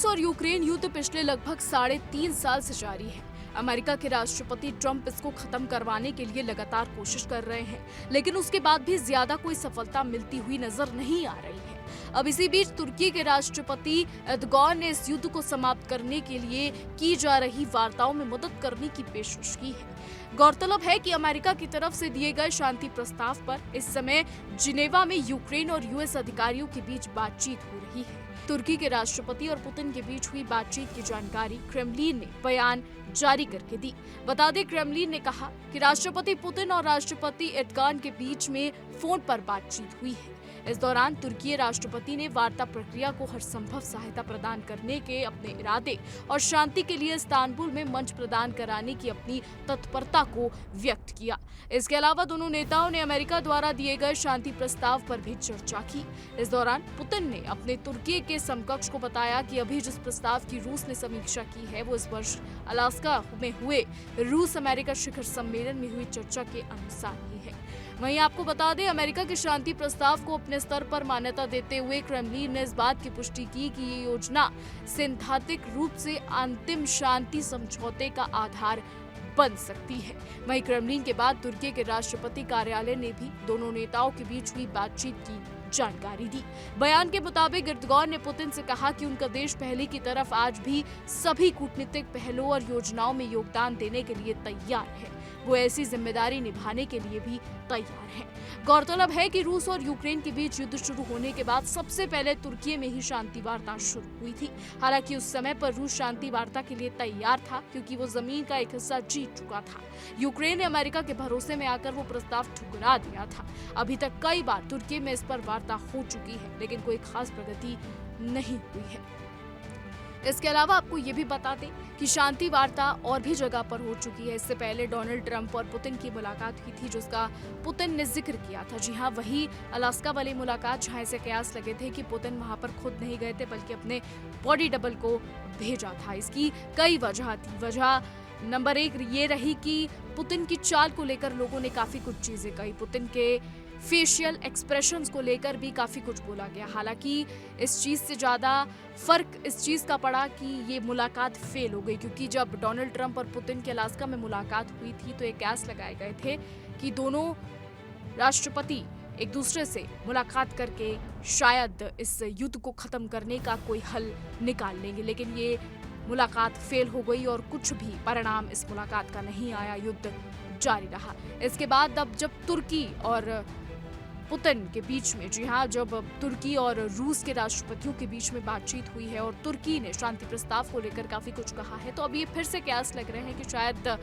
रूस और यूक्रेन युद्ध पिछले लगभग 3.5 साल से जारी है। अमेरिका के राष्ट्रपति ट्रंप इसको खत्म करवाने के लिए लगातार कोशिश कर रहे हैं, लेकिन उसके बाद भी ज्यादा कोई सफलता मिलती हुई नजर नहीं आ रही है। अब इसी बीच तुर्की के राष्ट्रपति एर्दोगान ने इस युद्ध को समाप्त करने के लिए की जा रही वार्ताओं में मदद करने की पेशकश की है। गौरतलब है कि अमेरिका की तरफ से दिए गए शांति प्रस्ताव पर इस समय जिनेवा में यूक्रेन और यूएस अधिकारियों के बीच बातचीत हो रही है। तुर्की के राष्ट्रपति और पुतिन के बीच हुई बातचीत की जानकारी क्रेमलिन ने बयान जारी करके दी। बता दें, क्रेमलिन ने कहा कि राष्ट्रपति पुतिन और राष्ट्रपति एर्दोगान के बीच में फोन पर बातचीत हुई है। इस दौरान तुर्की राष्ट्रपति ने वार्ता प्रक्रिया को हर संभव सहायता प्रदान करने के अपने इरादे और शांति के लिए इस्तांबुल में मंच प्रदान कराने की अपनी तत्परता को व्यक्त किया। इसके अलावा दोनों नेताओं ने अमेरिका द्वारा दिए गए शांति प्रस्ताव पर भी चर्चा की। इस दौरान पुतिन ने अपने तुर्की के समकक्ष को बताया कि अभी जिस प्रस्ताव की रूस ने समीक्षा की है वो इस वर्ष अलास्का में हुए रूस अमेरिका शिखर सम्मेलन में हुई चर्चा के अनुसार ही है। वहीं आपको बता दें, अमेरिका के शांति प्रस्ताव को अपने स्तर पर मान्यता देते हुए क्रेमलिन ने इस बात की पुष्टि की कि ये योजना सैद्धांतिक रूप से अंतिम शांति समझौते का आधार बन सकती है। वहीं क्रेमलिन के बाद तुर्की के राष्ट्रपति कार्यालय ने भी दोनों नेताओं के बीच हुई बातचीत की जानकारी दी। बयान के मुताबिक एर्दोगान ने पुतिन से कहा कि उनका देश पहले की तरफ आज भी सभी कूटनीतिक पहलुओं और योजनाओं में योगदान देने के लिए तैयार है। वो ऐसी जिम्मेदारी निभाने के लिए भी तैयार है। गौरतलब है कि रूस और यूक्रेन के बीच युद्ध शुरू होने के बाद सबसे पहले तुर्की में ही शांति वार्ता शुरू हुई थी। हालांकि उस समय पर रूस शांति वार्ता के लिए तैयार था, क्योंकि वो जमीन का एक हिस्सा जीत चुका था। यूक्रेन ने अमेरिका के भरोसे में आकर वो प्रस्ताव ठुकरा दिया था। अभी तक कई बार तुर्की में इस पर वार्ता हो चुकी है, लेकिन कोई खास प्रगति नहीं हुई है। इसके अलावा आपको ये भी बता दें कि शांति वार्ता और भी जगह पर हो चुकी है। इससे पहले डोनाल्ड ट्रंप और पुतिन की मुलाकात हुई थी, जिसका पुतिन ने जिक्र किया था। जी हाँ, वही अलास्का वाली मुलाकात जहाँ ऐसे कयास लगे थे कि पुतिन वहां पर खुद नहीं गए थे, बल्कि अपने बॉडी डबल को भेजा था। इसकी कई वजह थी। वजह नंबर 1 ये रही कि पुतिन की चाल को लेकर लोगों ने काफी कुछ चीजें कही। पुतिन के फेशियल एक्सप्रेशंस को लेकर भी काफी कुछ बोला गया। हालांकि इस चीज से ज्यादा फर्क इस चीज का पड़ा कि ये मुलाकात फेल हो गई, क्योंकि जब डोनाल्ड ट्रंप और पुतिन की अलास्का में मुलाकात हुई थी तो एक कयास लगाए गए थे कि दोनों राष्ट्रपति एक दूसरे से मुलाकात करके शायद इस युद्ध को खत्म करने का कोई हल निकाल लेंगे, लेकिन ये मुलाकात फेल हो गई और कुछ भी परिणाम इस मुलाकात का नहीं आया। युद्ध जारी रहा। इसके बाद अब जब तुर्की और पुतिन के बीच में, जी हाँ, जब तुर्की और रूस के राष्ट्रपतियों के बीच में बातचीत हुई है और तुर्की ने शांति प्रस्ताव को लेकर काफी कुछ कहा है, तो अब ये फिर से कयास लग रहे हैं कि शायद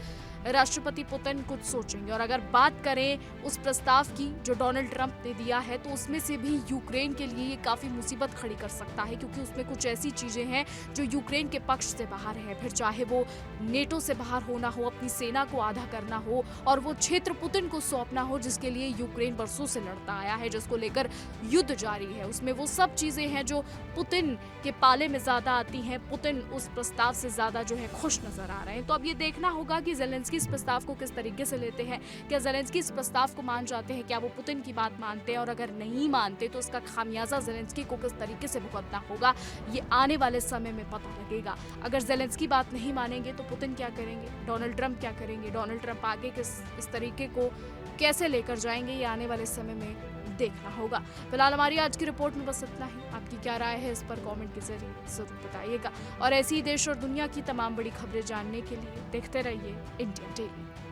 राष्ट्रपति पुतिन कुछ सोचेंगे। और अगर बात करें उस प्रस्ताव की जो डोनाल्ड ट्रंप ने दिया है, तो उसमें से भी यूक्रेन के लिए ये काफी मुसीबत खड़ी कर सकता है, क्योंकि उसमें कुछ ऐसी चीजें हैं जो यूक्रेन के पक्ष से बाहर है। फिर चाहे वो नेटो से बाहर होना हो, अपनी सेना को आधा करना हो और वो क्षेत्र पुतिन को सौंपना हो, जिसके लिए यूक्रेन बरसों से लड़ता आया है, जिसको लेकर युद्ध जारी है। उसमें वो सब चीजें हैं जो पुतिन के पाले में ज्यादा आती हैं। पुतिन उस प्रस्ताव से ज्यादा जो है खुश नजर आ रहे हैं। तो अब ये देखना होगा कि जेलेंस्की इस प्रस्ताव को किस तरीके से लेते हैं। क्या जेलेंस्की इस प्रस्ताव को मान जाते हैं? क्या वो पुतिन की बात मानते हैं? और अगर नहीं मानते तो इसका खामियाजा जेलेंस्की को किस तरीके से भुगतना होगा, ये आने वाले समय में पता लगेगा। अगर जेलेंस्की बात नहीं मानेंगे तो पुतिन क्या करेंगे, डोनाल्ड ट्रंप क्या करेंगे, डोनाल्ड ट्रंप आगे इस तरीके को कैसे लेकर जाएंगे, ये आने वाले समय में देखना होगा। फिलहाल हमारी आज की रिपोर्ट में बस इतना ही। आपकी क्या राय है इस पर कमेंट के जरिए जरूर बताइएगा। और ऐसी ही देश और दुनिया की तमाम बड़ी खबरें जानने के लिए देखते रहिए इंडिया डेली।